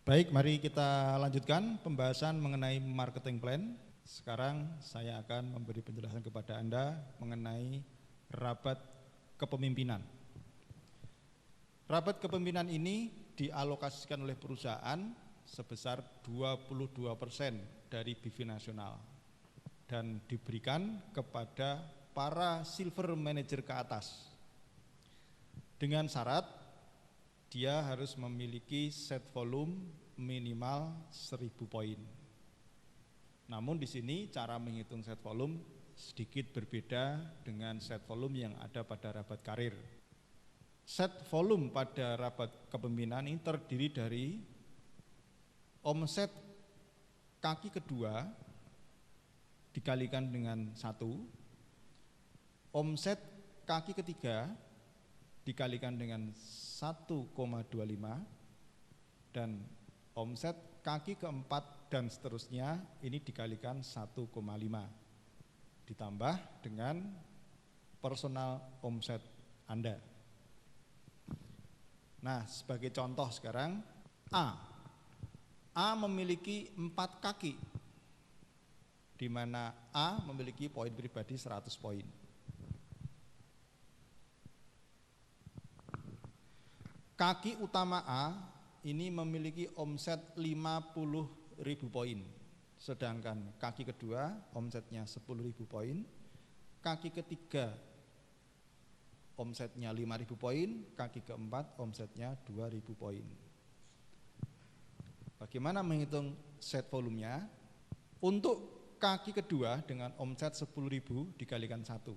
Baik, mari kita lanjutkan pembahasan mengenai marketing plan. Sekarang saya akan memberi penjelasan kepada Anda mengenai rapat kepemimpinan. Rapat kepemimpinan ini dialokasikan oleh perusahaan sebesar 22% dari BIV nasional dan diberikan kepada para silver manager ke atas dengan syarat dia harus memiliki set volume minimal 1000 poin. Namun di sini cara menghitung set volume sedikit berbeda dengan set volume yang ada pada rabat karir. Set volume pada rabat kepemimpinan ini terdiri dari omset kaki kedua dikalikan dengan 1, omset kaki ketiga dikalikan dengan 1,25 dan omset kaki keempat dan seterusnya ini dikalikan 1,5 ditambah dengan personal omset Anda. Nah, sebagai contoh sekarang A memiliki 4 kaki di mana A memiliki poin pribadi 100 poin. Kaki utama A ini memiliki omset 50.000 poin, sedangkan kaki kedua omsetnya 10.000 poin, kaki ketiga omsetnya 5.000 poin, kaki keempat omsetnya 2.000 poin. Bagaimana menghitung set volumenya? Untuk kaki kedua dengan omset 10.000 dikalikan 1,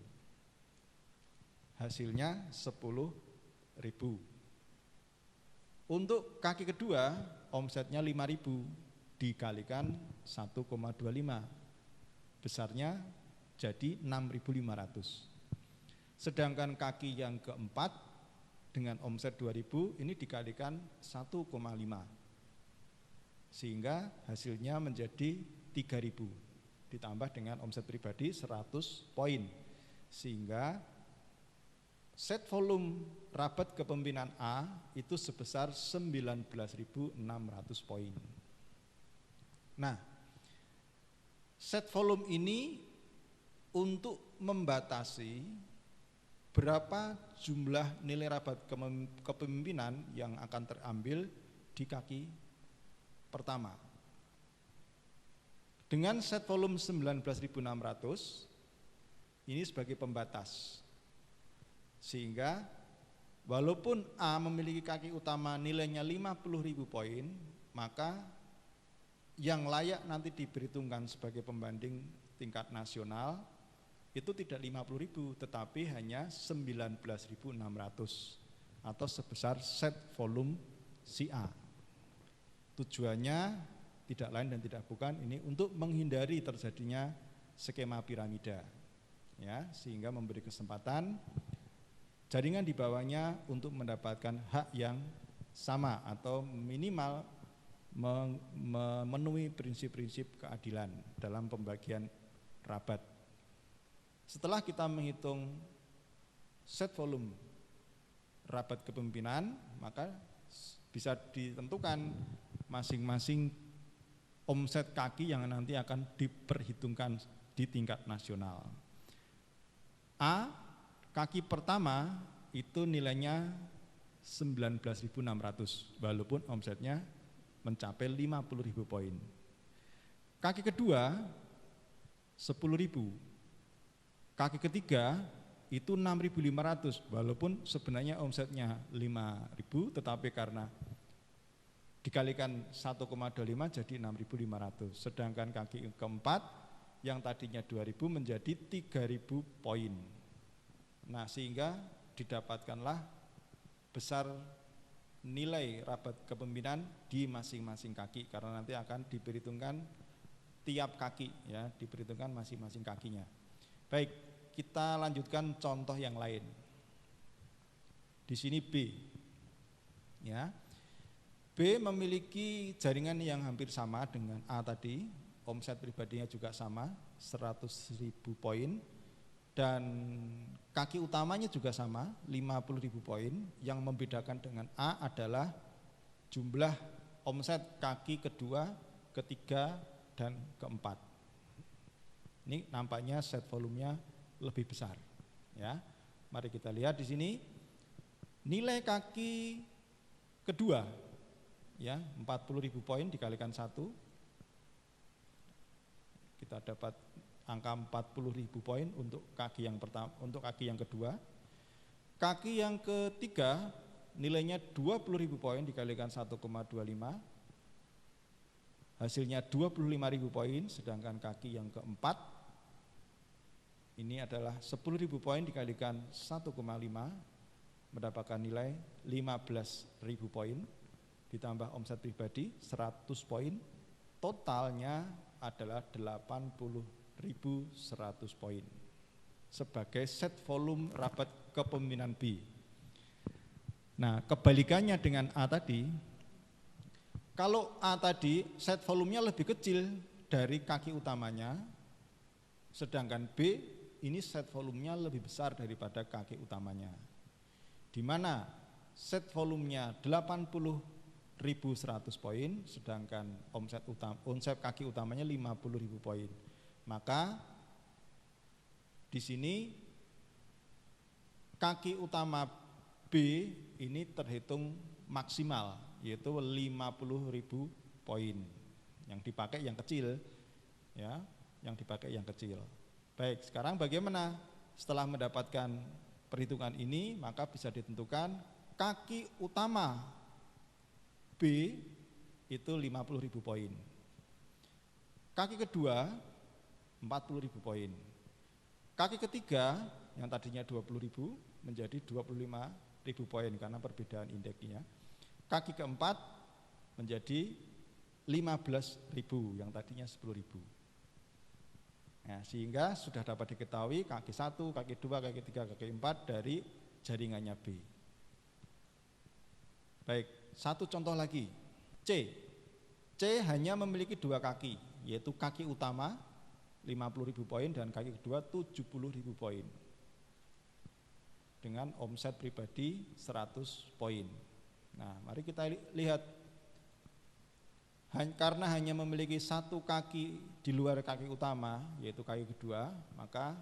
hasilnya 10.000. Untuk kaki kedua omsetnya 5.000 dikalikan 1,25, besarnya jadi 6.500. Sedangkan kaki yang keempat dengan omset 2.000 ini dikalikan 1,5, sehingga hasilnya menjadi 3.000 ditambah dengan omset pribadi 100 poin, sehingga set volume rabat kepemimpinan A itu sebesar 19.600 poin. Nah, set volume ini untuk membatasi berapa jumlah nilai rabat kepemimpinan yang akan terambil di kaki pertama. Dengan set volume 19.600 ini sebagai pembatas, sehingga walaupun A memiliki kaki utama nilainya 50.000 poin, maka yang layak nanti diperhitungkan sebagai pembanding tingkat nasional itu tidak 50.000 tetapi hanya 19.600 atau sebesar set volume si A. Tujuannya tidak lain dan tidak bukan ini untuk menghindari terjadinya skema piramida, ya, sehingga memberi kesempatan jaringan di bawahnya untuk mendapatkan hak yang sama atau minimal memenuhi prinsip-prinsip keadilan dalam pembagian rabat. Setelah kita menghitung set volume rabat kepemimpinan, maka bisa ditentukan masing-masing omset kaki yang nanti akan diperhitungkan di tingkat nasional. A, kaki pertama itu nilainya 19.600 walaupun omsetnya mencapai 50.000 poin. Kaki kedua 10.000. Kaki ketiga itu 6.500 walaupun sebenarnya omsetnya 5.000 tetapi karena dikalikan 1,25 jadi 6.500. Sedangkan kaki keempat yang tadinya 2.000 menjadi 3.000 poin. Nah, sehingga didapatkanlah besar nilai rabat kepemimpinan di masing-masing kaki karena nanti akan diperhitungkan tiap kaki, ya, diperhitungkan masing-masing kakinya. Baik, kita lanjutkan contoh yang lain. Di sini B, ya. B memiliki jaringan yang hampir sama dengan A tadi, omset pribadinya juga sama, 100.000 poin. Dan kaki utamanya juga sama, 50.000 poin. Yang membedakan dengan A adalah jumlah omset kaki kedua, ketiga, dan keempat. Ini nampaknya set volumenya lebih besar. Ya, mari kita lihat di sini nilai kaki kedua, ya 40.000 poin dikalikan 1, kita dapat angka 40.000 poin untuk kaki yang pertama, untuk kaki yang kedua. Kaki yang ketiga nilainya 20.000 poin dikalikan 1,25, hasilnya 25.000 poin. Sedangkan kaki yang keempat ini adalah 10.000 poin dikalikan 1,5, mendapatkan nilai 15.000 poin, ditambah omset pribadi 100 poin, totalnya adalah 80.100 poin sebagai set volume rapat kepemimpinan B. Nah, kebalikannya dengan A tadi, kalau A tadi set volumenya lebih kecil dari kaki utamanya, sedangkan B ini set volumenya lebih besar daripada kaki utamanya, di mana set volumenya 80.100 poin, sedangkan omset kaki utamanya 50.000 poin. Maka di sini kaki utama B ini terhitung maksimal, yaitu 50.000 poin. Yang dipakai yang kecil, ya, yang dipakai yang kecil. Baik, sekarang bagaimana? Setelah mendapatkan perhitungan ini, maka bisa ditentukan kaki utama B itu 50.000 poin. Kaki kedua 40.000 poin. Kaki ketiga yang tadinya 20.000 menjadi 25.000 poin karena perbedaan indeksnya. Kaki keempat menjadi 15.000 yang tadinya 10.000. Nah, sehingga sudah dapat diketahui kaki 1, kaki 2, kaki 3, kaki 4 dari jaringannya B. Baik, satu contoh lagi, C. C hanya memiliki 2 kaki, yaitu kaki utama 50.000 poin dan kaki kedua 70.000 poin. Dengan omset pribadi 100 poin. Nah, mari kita lihat. Karena hanya memiliki 1 kaki di luar kaki utama, yaitu kaki kedua, maka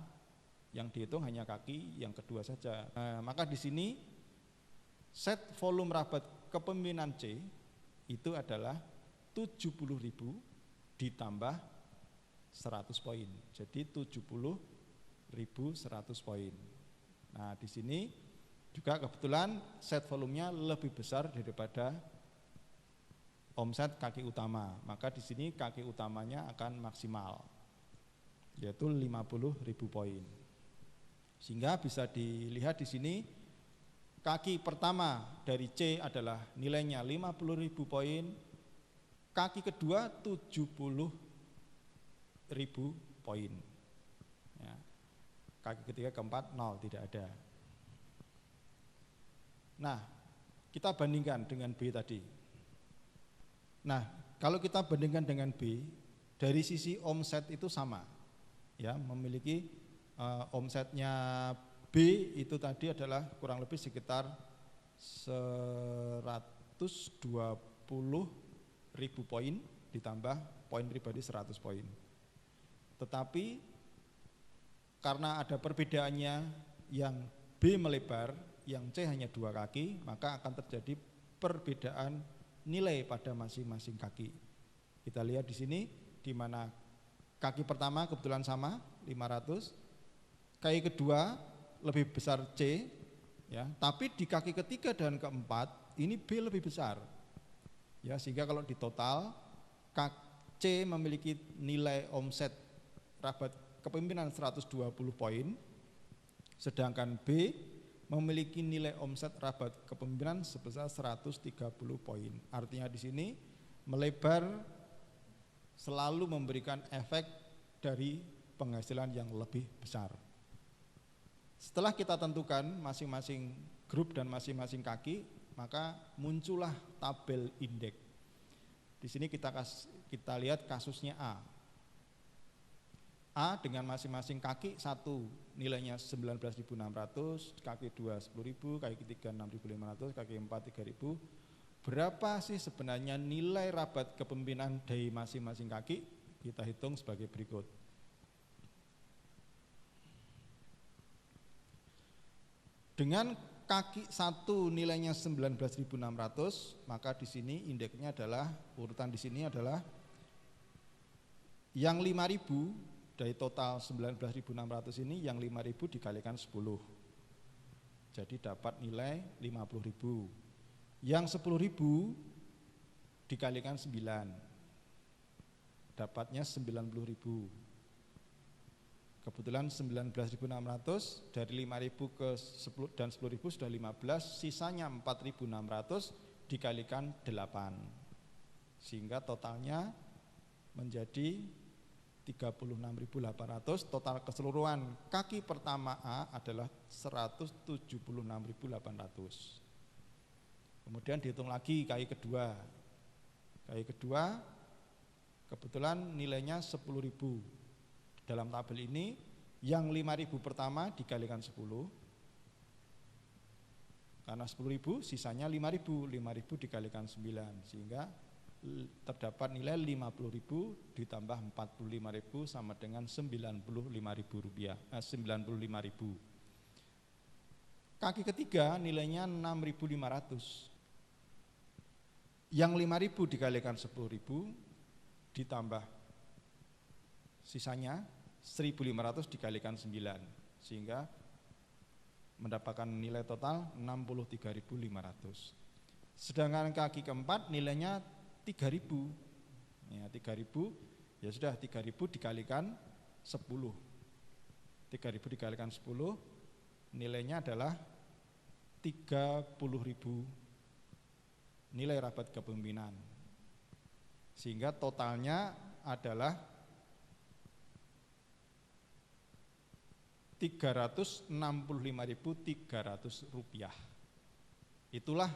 yang dihitung hanya kaki yang kedua saja. Nah, maka di sini set volume rabat kepemimpinan C itu adalah 70.000 ditambah 100 poin. Jadi 70.100 poin. Nah, di sini juga kebetulan set volumenya lebih besar daripada omset kaki utama, maka di sini kaki utamanya akan maksimal, yaitu 50.000 poin. Sehingga bisa dilihat di sini kaki pertama dari C adalah nilainya 50.000 poin, kaki kedua 70.000 poin. Ya. Kaki ketiga keempat 0, tidak ada. Nah, kita bandingkan dengan B tadi. Nah, kalau kita bandingkan dengan B, dari sisi omset itu sama, ya, memiliki omsetnya B itu tadi adalah kurang lebih sekitar 120.000 poin ditambah poin pribadi 100 poin. Tetapi karena ada perbedaannya, yang B melebar, yang C hanya 2 kaki, maka akan terjadi perbedaan nilai pada masing-masing kaki. Kita lihat di sini, di mana kaki pertama kebetulan sama 500, kaki kedua lebih besar C, ya, tapi di kaki ketiga dan keempat ini B lebih besar, ya, sehingga kalau di total C memiliki nilai omset rabat kepemimpinan 120 poin, sedangkan B memiliki nilai omset rabat kepemimpinan sebesar 130 poin. Artinya di sini melebar selalu memberikan efek dari penghasilan yang lebih besar. Setelah kita tentukan masing-masing grup dan masing-masing kaki, maka muncullah tabel indeks. Di sini kita lihat kasusnya A. A dengan masing-masing kaki 1 nilainya 19.600, kaki 2 10.000, kaki 3 6.500, kaki 4 3.000, berapa sih sebenarnya nilai rabat kepemimpinan dari masing-masing kaki? Kita hitung sebagai berikut. Dengan kaki 1 nilainya 19.600, maka di sini indeksnya adalah, urutan di sini adalah yang 5.000 dari total 19.600 ini, yang 5.000 dikalikan 10. Jadi dapat nilai 50.000. Yang 10.000 dikalikan 9, dapatnya 90.000. Kebetulan 19.600 dari 5.000 ke 10 dan 10.000 sudah 15, sisanya 4.600 dikalikan 8. Sehingga totalnya menjadi 36.800. Total keseluruhan kaki pertama A adalah 176.800. Kemudian dihitung lagi kaki kedua. Kaki kedua kebetulan nilainya 10.000. Dalam tabel ini yang 5.000 pertama dikalikan 10. Karena 10.000 sisanya 5.000. 5.000 dikalikan 9 sehingga terdapat nilai 50.000 ditambah 45.000 sama dengan 95.000 rupiah. 95.000. Kaki ketiga nilainya 6.500. Yang 5.000 dikalikan 10.000 ditambah sisanya 1.500 dikalikan 9 sehingga mendapatkan nilai total 63.500. Sedangkan kaki keempat nilainya 3.000. Ya, 3.000 ya sudah 3.000 dikalikan 10. 3.000 dikalikan 10 nilainya adalah 30.000 nilai rabat kepemimpinan, sehingga totalnya adalah 365.300 rupiah. Itulah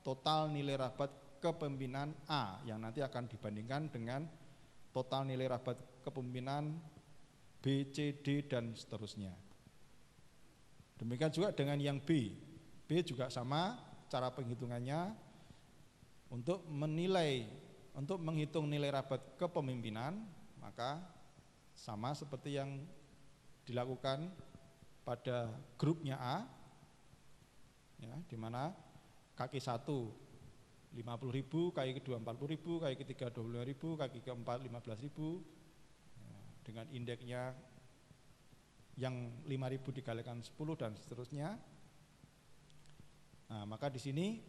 total nilai rabat kepemimpinan A yang nanti akan dibandingkan dengan total nilai rabat kepemimpinan B, C, D dan seterusnya. Demikian juga dengan yang B. B juga sama cara penghitungannya. Untuk menghitung nilai rabat kepemimpinan, maka sama seperti yang dilakukan pada grupnya A, ya, di mana kaki 1 50.000, kaki kedua 40.000, kaki ketiga 25.000, kaki keempat 15.000, ya, dengan indeksnya yang 5.000 dikalikan 10 dan seterusnya. Nah, maka di sini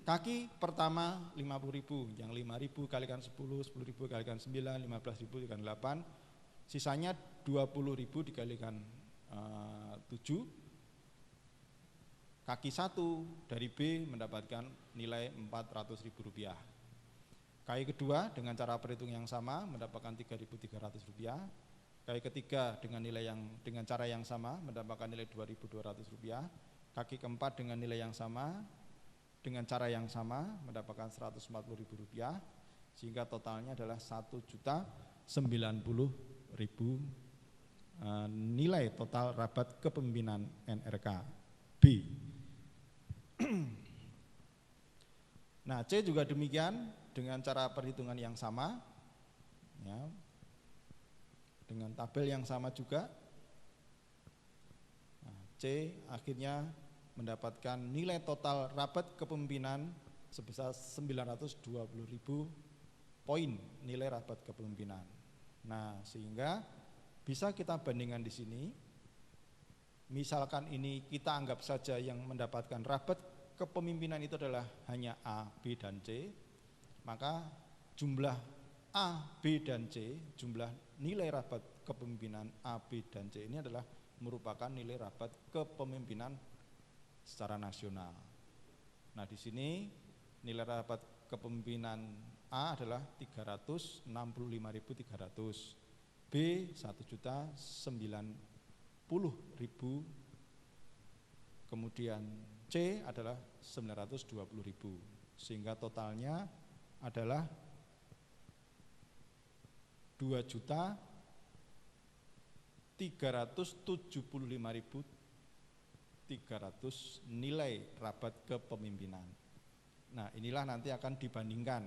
kaki pertama 50.000, yang 5.000 kalikan 10, 10.000 kalikan 9, 15.000 dikalikan 8, sisanya 20.000 dikalikan 7. Kaki 1 dari B mendapatkan nilai 400.000 rupiah. Kaki kedua dengan cara perhitung yang sama mendapatkan 3.300 rupiah. Kaki ketiga dengan cara yang sama mendapatkan nilai 2.200 rupiah. Kaki keempat dengan nilai yang sama, dengan cara yang sama mendapatkan 140.000 rupiah, sehingga totalnya adalah 1.090.000 nilai total rabat kepemimpinan NRK B. Nah, C juga demikian dengan cara perhitungan yang sama, ya, dengan tabel yang sama juga. Nah, C akhirnya mendapatkan nilai total rabat kepemimpinan sebesar 920.000 poin nilai rabat kepemimpinan. Nah, sehingga bisa kita bandingkan di sini. Misalkan ini kita anggap saja yang mendapatkan rabat kepemimpinan itu adalah hanya A, B, dan C, maka jumlah A, B, dan C, jumlah nilai rabat kepemimpinan A, B, dan C ini adalah merupakan nilai rabat kepemimpinan secara nasional. Nah, di sini nilai rabat kepemimpinan A adalah 365.300, B 1.090.000, kemudian C adalah 920.000, sehingga totalnya adalah 2.375.300 nilai rabat kepemimpinan. Nah, inilah nanti akan dibandingkan.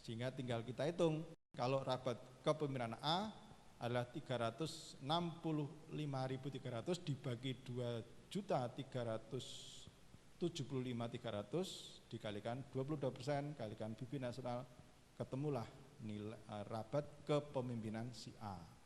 Sehingga tinggal kita hitung, kalau rabat kepemimpinan A adalah 365.300 dibagi 2.375.300 dikalikan 22% kalikan PIB nasional, ketemulah nilai rabat kepemimpinan si A.